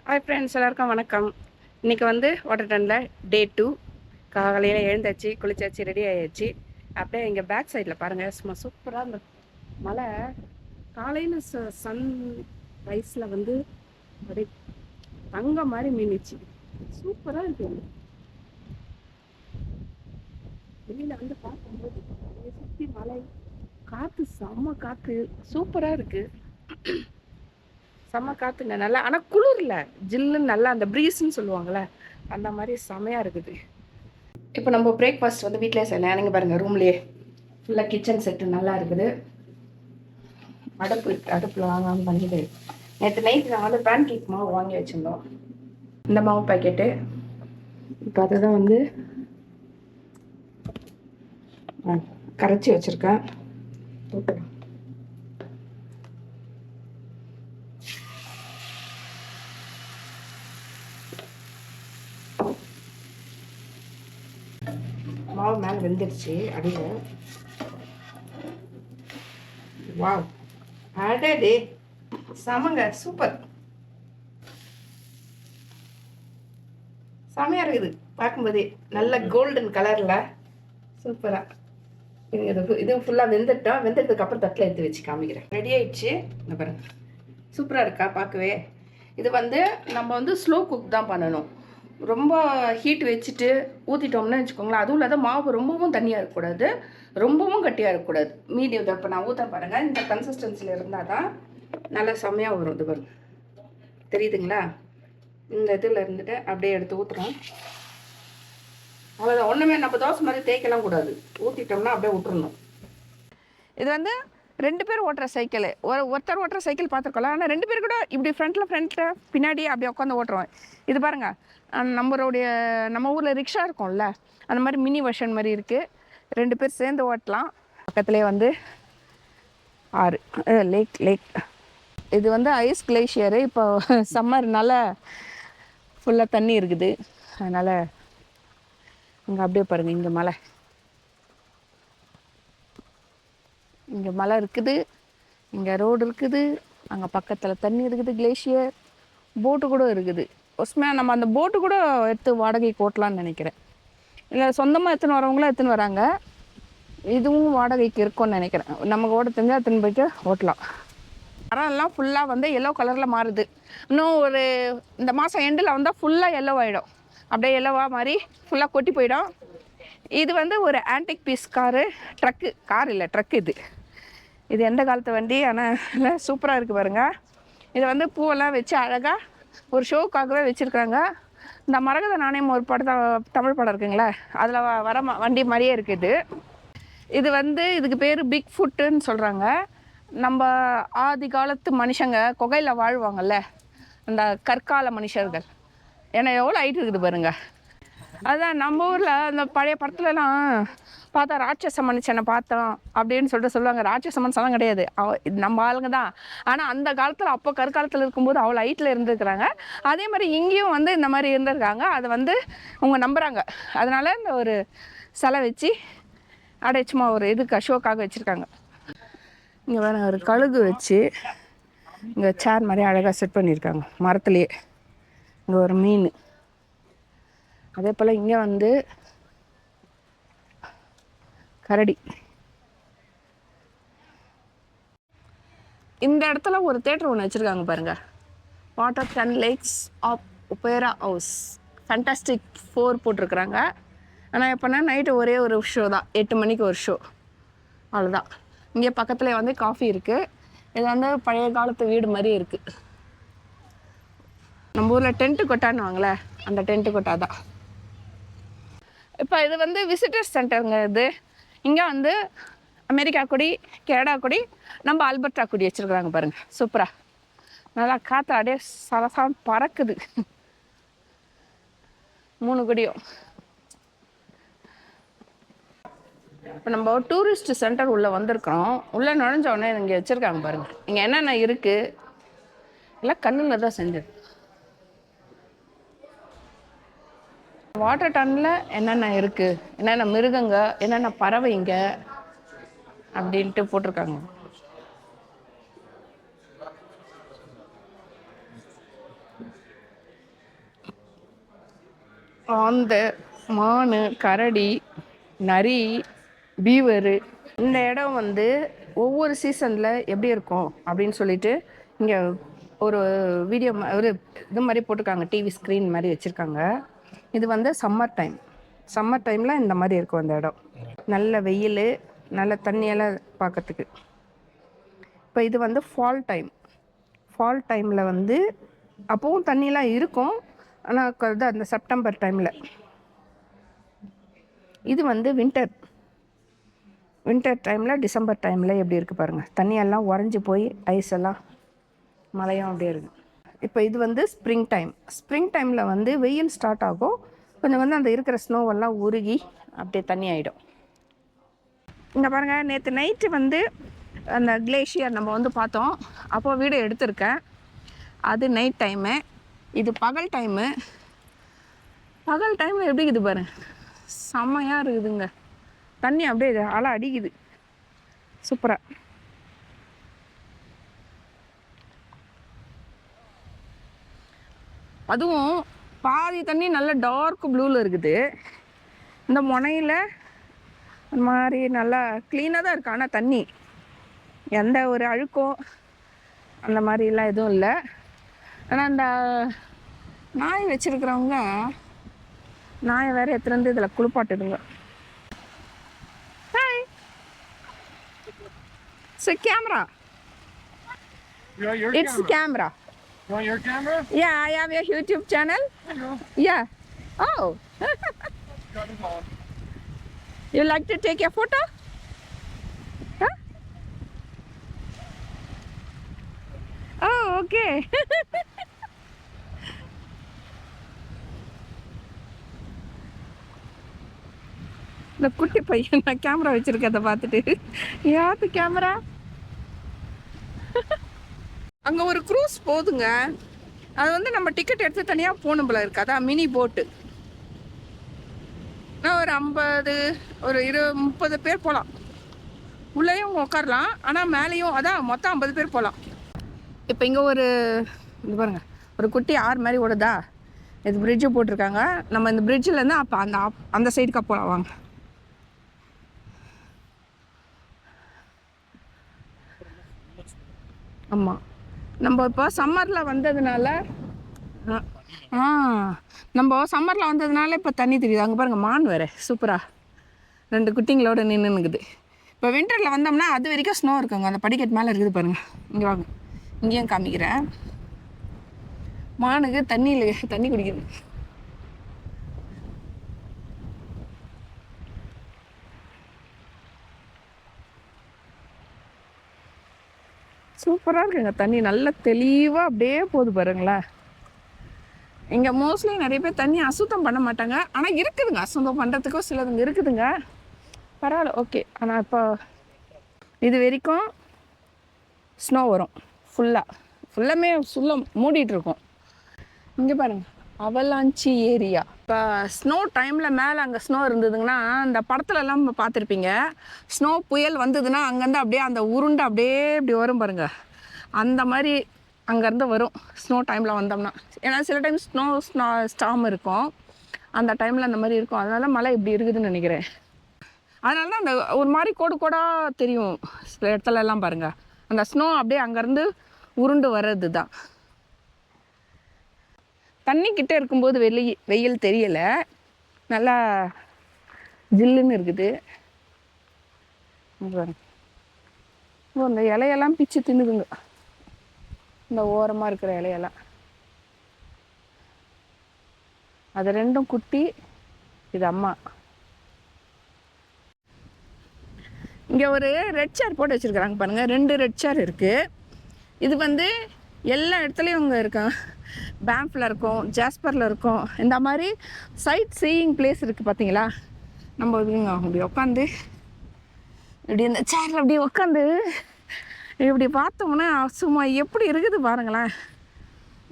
Hi friends, எல்லாருக்கும் வணக்கம். இன்றைக்கி வந்து வாட்டர் டனில் டே 2. காலையில் எழுந்தாச்சு, குளிச்சாச்சு, ரெடி ஆயாச்சு. அப்படியே இங்கே பேக் சைடில் பாருங்கள், சும்மா சூப்பராக இந்த மலை காலையில் சன் ரைஸில் வந்து அப்படியே தங்க மாதிரி மீனிச்சு. சூப்பராக இருக்குது. வெளியில் வந்து பார்க்கும்போது சுற்றி மலை, காற்று செம்ம காற்று, சூப்பராக இருக்குது. செம்ம காற்றுங்க, நல்லா. ஆனால் குளிர்ல ஜில்லுன்னு நல்லா அந்த ப்ரீஸ்ன்னு சொல்லுவாங்கள்ல, அந்த மாதிரி செமையாக இருக்குது. இப்போ நம்ம பிரேக்ஃபாஸ்ட் வந்து வீட்டிலே செய்யலாம். நீங்கள் பாருங்கள், ரூம்லேயே ஃபுல்லாக கிச்சன் செட்டு நல்லா இருக்குது. அடுப்பில் வாங்காமல் பண்ணிட்டு நேற்று நைட்டு நாங்கள் வந்து பேன் கேக் மாவு வாங்கி வச்சுருந்தோம். இந்த மாவு பாக்கெட்டு இப்போ அதுதான் வந்து கரைச்சி வச்சுருக்கேன். மாவு மேலே வெந்துடுச்சு அடியில். வாவ், அடடே, செமங்க, சூப்பர், செமையாக இருக்குது பார்க்கும்போதே. நல்ல கோல்டன் கலரில் சூப்பராக இதுவும் ஃபுல்லாக வெந்துட்டோம். வெந்ததுக்கு அப்புறம் தட்டில் எடுத்து வச்சு காமிக்கிறேன். ரெடி ஆயிடுச்சு. இந்த பாருங்க, சூப்பராக இருக்கா பார்க்கவே. இது வந்து நம்ம வந்து ஸ்லோ குக் தான் பண்ணணும். ரொம்ப ஹீட் வச்சுட்டு ஊற்றிட்டோம்னு வச்சுக்கோங்களேன், அதுவும் இல்லாத மாவு ரொம்பவும் தண்ணியாக இருக்கக்கூடாது, ரொம்பவும் கட்டியாக இருக்கக்கூடாது. மீடியம் தான். இப்போ நான் ஊற்ற பாருங்கள், இந்த கன்சிஸ்டன்சியில் இருந்தால் தான் நல்லா செம்மையாக வரும். இது பாருங்க, தெரியுதுங்களா? இந்த இதில் இருந்துட்டு அப்படியே எடுத்து ஊற்றுறோம். அவ்வளோதான், ஒன்றுமே நம்ம தோசை மாதிரி தேய்க்கலாம் கூடாது. ஊற்றிட்டோம்னா அப்படியே விட்டுறணும். இது வந்து 2 பேர் ஓட்டுற சைக்கிள். ஒருத்தர் ஓட்டுற சைக்கிள் பார்த்துருக்கலாம். ஆனால் 2 பேர் கூட இப்படி ஃப்ரண்ட்டில் பின்னாடி அப்படியே உட்காந்து ஓட்டுறோம். இது பாருங்கள், நம்ம ஊரில் ரிக்ஷா இருக்கும்ல, அந்த மாதிரி மினி வெர்ஷன் மாதிரி இருக்குது. 2 பேர் சேர்ந்து ஓட்டலாம். பக்கத்துலேயே வந்து ஆறு, லேக். இது வந்து ஐஸ் கிளேஷியரு. இப்போ சம்மர்னால ஃபுல்லாக தண்ணி இருக்குது. அதனால் இங்கே அப்படியே பாருங்கள், இங்கே மலை இருக்குது, இங்கே ரோடு இருக்குது, அங்கே பக்கத்தில் தண்ணி இருக்குது, கிளேஷியர், போட்டு கூட இருக்குது. உஸ்மையாக நம்ம அந்த போட்டு கூட எடுத்து வாடகைக்கு ஓட்டலான்னு நினைக்கிறேன். இல்லை, சொந்தமாக எடுத்துன்னு வரவங்களும் எடுத்துன்னு வராங்க. இதுவும் வாடகைக்கு இருக்கும்னு நினைக்கிறேன். நமக்கு ஓட தெரிஞ்சால் எடுத்துன்னு போய்ட்டு ஓட்டலாம். மரம்லாம் ஃபுல்லாக வந்து எல்லோ கலரில் மாறுது. இன்னும் ஒரு இந்த மாதம் எண்டில் வந்தால் ஃபுல்லாக எல்லோ ஆகிடும். அப்படியே எல்லோவாக மாதிரி ஃபுல்லாக கொட்டி போயிடும். இது வந்து ஒரு ஆன்டிக் பீஸ் கார் இல்லை, ட்ரக்கு. இது எந்த காலத்து வண்டி, ஆனால் சூப்பராக இருக்குது பாருங்கள். இதை வந்து பூவெல்லாம் வச்சு அழகாக ஒரு ஷோக்காகவே வச்சுருக்காங்க. இந்த மரகத நாணயம் ஒரு தமிழ் படம் இருக்குங்களே, அதில் வர வண்டி மாதிரியே இருக்குது. இது வந்து இதுக்கு பேர் பிக் ஃபுட்டுன்னு சொல்கிறாங்க. நம்ம ஆதி காலத்து மனுஷங்க குகையில் வாழ்வாங்கள்ல, அந்த கற்கால மனுஷர்கள். ஏன்னா எவ்வளோ ஹைட் இருக்குது பாருங்கள். அதுதான் நம்ம ஊரில் அந்த பழைய படத்துலலாம் பார்த்தா ராட்சச மனுஷனை பார்த்தோம் அப்படின்னு சொல்லுவாங்க. ராட்சச மனுஷெல்லாம் கிடையாது, நம்ம ஆளுங்க தான். ஆனால் அந்த காலத்தில், அப்போ கற்காலத்தில் இருக்கும்போது அவ்வளோ ஹைட்டில் இருந்துருக்குறாங்க. அதே மாதிரி இங்கேயும் வந்து இந்த மாதிரி இருந்திருக்காங்க. அதை வந்து அவங்க நம்புகிறாங்க. அதனால் இந்த ஒரு சிலை வச்சு சும்மா ஒரு இதுக்கு ஷோக்காக வச்சுருக்காங்க. இங்கே வேறு ஒரு கழுகு வச்சு இங்கே சேர் மாதிரி அழகாக செட் பண்ணியிருக்காங்க மரத்துலேயே. இங்கே ஒரு மீன். அதே போல் இங்கே வந்து கரடி. இந்த இடத்துல ஒரு தேட்டர் ஒன்று வச்சுருக்காங்க பாருங்கள், water ton lakes of opera house. Fantastic 4 போட்டிருக்குறாங்க. ஆனால் எப்போனா நைட்டு ஒரே ஒரு ஷோ தான், 8 மணிக்கு ஒரு ஷோ, அவ்வளோதான். இங்கே பக்கத்தில் வந்து காஃபி இருக்குது. இது வந்து பழைய காலத்து வீடு மாதிரி இருக்குது. நம்ம ஊரில் டென்ட்டு கொட்டான்னு வாங்களே, அந்த டென்ட்டு கொட்டா தான். இப்போ இது வந்து விசிட்டர்ஸ் சென்டருங்க. இது இங்கே வந்து அமெரிக்கா கொடி, கனடா கொடி, நம்ம ஆல்பர்ட்டா கொடி வச்சுருக்குறாங்க பாருங்கள். சூப்பராக நல்லா காற்று அப்படியே சலசாலம் பறக்குது. 3 கொடியும். இப்போ நம்ம டூரிஸ்ட் சென்டர் உள்ளே வந்திருக்கிறோம். உள்ளே நுழைஞ்ச உடனே இங்கே வச்சுருக்காங்க பாருங்கள். இங்கே என்னென்ன இருக்குது எல்லாம் கண்ணில் தான் செஞ்சது. வாட்டர் டன்னில் என்னென்ன இருக்குது, என்னென்ன மிருகங்க, என்னென்ன பறவைங்க அப்படின்ட்டு போட்டிருக்காங்க. ஆந்தை, மான், கரடி, நரி, பீவரு. இந்த இடம் வந்து ஒவ்வொரு சீசனில் எப்படி இருக்கும் அப்படின்னு சொல்லிட்டு இங்கே ஒரு வீடியோ ஒரு இது மாதிரி போட்டிருக்காங்க, டிவி ஸ்க்ரீன் மாதிரி வச்சுருக்காங்க. இது வந்து சம்மர் டைமில் இந்த மாதிரி இருக்கும் அந்த இடம். நல்ல வெயில், நல்ல தண்ணியெல்லாம் பார்க்கறதுக்கு. இப்போ இது வந்து ஃபால் டைமில் வந்து அப்போவும் தண்ணியெலாம் இருக்கும், ஆனால் அந்த செப்டம்பர் டைமில். இது வந்து வின்டர் டைமில், டிசம்பர் டைமில் எப்படி இருக்குது பாருங்கள். தண்ணியெல்லாம் உறைஞ்சி போய் ஐஸ் எல்லாம் மழையும் அப்படியே இருக்குது. இப்போ இது வந்து ஸ்ப்ரிங் டைமில் வந்து வெயில் ஸ்டார்ட் ஆகும், கொஞ்சம் வந்து அந்த இருக்கிற ஸ்னோவெல்லாம் உருகி அப்படியே தண்ணி ஆகிடும். இங்கே பாருங்கள், நேற்று நைட்டு வந்து அந்த கிளேஷியர் நம்ம வந்து பார்த்தோம், அப்போது வீடியோ எடுத்திருக்கேன். அது நைட் டைமு. இது பகல் டைமில் எப்படி இருக்குது பாருங்க, செம்மையாக இருக்குதுங்க. தண்ணி அப்படியே அலை அடிக்குது சூப்பராக. அதுவும் பாதி தண்ணி நல்ல டார்க் ப்ளூவில் இருக்குது. இந்த முனையில் அந்த மாதிரி நல்லா க்ளீனாக தான் இருக்குது, ஆனால் தண்ணி எந்த ஒரு அழுக்கோ அந்த மாதிரிலாம் எதுவும் இல்லை. ஆனால் அந்த நாய் வச்சுருக்கிறவங்க நாயை வேறு எடுத்துகிட்டு இதில் குளிப்பாட்டுதுங்க. Hi, it's a camera. It's camera. You want your camera? Yeah, I have a YouTube channel. Yeah. Oh. You like to take a photo? Huh? Oh, okay. இந்த குட்டி பையன் நான் கேமரா வச்சிருக்கதை பார்த்துட்டு, யாரு கேமரா? அங்கே ஒரு க்ரூஸ் போகுதுங்க, அது வந்து நம்ம டிக்கெட் எடுத்து தனியாக போகணும் போல இருக்கு. அதான் மினி போட்டு. ஒரு 50 ஒரு 30 பேர் போகலாம். உள்ளேயும் உட்காரலாம், ஆனால் மேலேயும் அதான் மொத்தம் 50 பேர் போகலாம். இப்போ இங்கே இது பாருங்க, ஒரு குட்டி ஆறு மாதிரி ஓடுதா, இது பிரிட்ஜு போட்டிருக்காங்க. நம்ம இந்த பிரிட்ஜிலேருந்து அப்போ அந்த சைடுக்கா போகலாம் வாங்க. ஆமாம், நம்ம இப்போ சம்மரில் வந்ததுனால இப்போ தண்ணி தெரியுது. அங்கே பாருங்கள், மான் வேறு சூப்பராக 2 குட்டிங்களோட நின்றுக்குது. இப்போ வின்டரில் வந்தோம்னா அது வரைக்கும் ஸ்னோ இருக்குங்க, அந்த படிக்கட்டு மேலே இருக்குது பாருங்கள். இங்கே வாங்க, இங்கேயும் காமிக்கிறேன். மானுக்கு தண்ணி குடிக்குது. சூப்பராக இருக்குங்க, தண்ணி நல்லா தெளிவாக அப்படியே போகுது பாருங்களேன். இங்கே மோஸ்ட்லி நிறைய பேர் தண்ணி அசுத்தம் பண்ண மாட்டாங்க, ஆனால் இருக்குதுங்க, அசுத்தம் பண்ணுறதுக்கும் சிலதுங்க இருக்குதுங்க. பரவாயில்ல, ஓகே. ஆனால் இப்போ இது வரைக்கும் ஸ்னோ வரும் ஃபுல்லாமே மூடிட்டுருக்கோம். இங்கே பாருங்கள், அவலாஞ்சி ஏரியா. இப்போ ஸ்னோ டைமில் மேலே அங்கே ஸ்னோ இருந்ததுங்கன்னா, அந்த படத்துலலாம் நம்ம பார்த்துருப்பீங்க, ஸ்னோ புயல் வந்ததுன்னா அங்கேருந்து அப்படியே அந்த உருண்டை அப்படியே இப்படி வரும் பாருங்கள். அந்த மாதிரி அங்கேருந்து வரும் ஸ்னோ டைமில் வந்தோம்னா. ஏன்னா சில டைம் ஸ்னோ ஸ்டாம் இருக்கும், அந்த டைமில் அந்த மாதிரி இருக்கும். அதனால மழை இப்படி இருக்குதுன்னு நினைக்கிறேன். அதனால தான் அந்த ஒரு மாதிரி கோடாக தெரியும் சில இடத்துல எல்லாம் பாருங்கள். அந்த ஸ்னோ அப்படியே அங்கேருந்து உருண்டு வர்றது தான். தண்ணிக்கிட்ட இருக்கும்போது வெயில் தெரியலை, நல்லா ஜில்லுன்னு இருக்குது. இந்த இலையெல்லாம் பிச்சு தின்னுதுங்க, இந்த ஓரமாக இருக்கிற இலையெல்லாம். அது 2 குட்டி, இது அம்மா. இங்கே ஒரு ரெட் சேர் போட்டு வச்சுருக்குறாங்க பாருங்கள், 2 ரெட் சேர் இருக்குது. இது வந்து எல்லா இடத்துலையும் இங்கே இருக்கும். பேம்ஃபில் இருக்கும், ஜாஸ்பரில் இருக்கும். இந்த மாதிரி சைட் சீயிங் பிளேஸ் இருக்குது பார்த்தீங்களா. நம்ம இதுங்க அப்படி உட்காந்து இப்படி இந்த சேரில் அப்படி உட்காந்து இப்படி பார்த்தோம்னா சும்மா எப்படி இருக்குது பாருங்களேன்.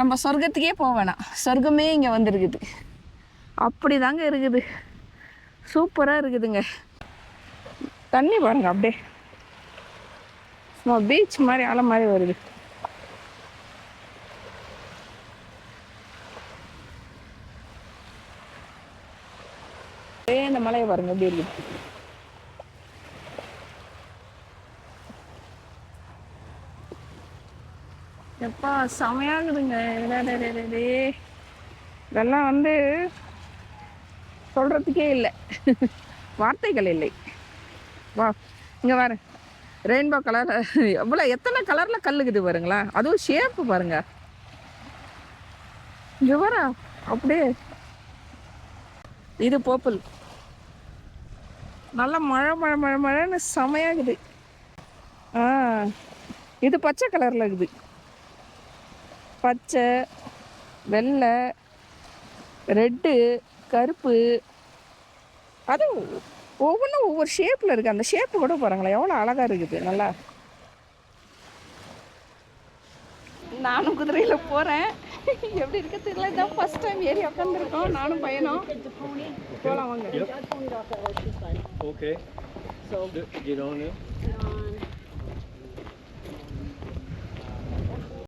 நம்ம சொர்க்கத்துக்கே போக வேணாம், சொர்க்கமே இங்கே வந்துருக்குது. அப்படி தாங்க இருக்குது, சூப்பராக இருக்குதுங்க. தண்ணி பாருங்க, அப்படியே சும்மா பீச் மாதிரி அலை மாதிரி வருது. இந்த மலையை பாருங்க எப்படி இருக்குது. எப்பா செமையாகுதுங்க. இதெல்லாம் வந்து சொல்றதுக்கே இல்லை, வார்த்தைகள் இல்லை. வா இங்க பாரு, ரெயின்போ கலர் எவ்வளோ எத்தனை கலர்ல கல்லுக்குது பாருங்களா. அதுவும் ஷேப்பு பாருங்க. இங்க வர அப்படியே இது பர்பிள், நல்லா மழை மழை மழை மழைன்னு செமையாகுது. இது பச்சை கலர்ல இருக்குது, பச்சை, வெள்ளை, ரெட்டு, கருப்பு. அதுவும் ஒவ்வொன்றும் ஒவ்வொரு ஷேப்பில் இருக்குது. அந்த ஷேப்பு கூட பாருங்களேன் எவ்வளோ அழகாக இருக்குது. நல்லா நானும் குதிரையில் போகிறேன். எப்படி இருக்க தெரியல. இதான் ஃபர்ஸ்ட் டைம் ஏறி உட்காந்துருக்கோம் நானும் பையனும். போகலாம் வாங்க. Okay. So get on it.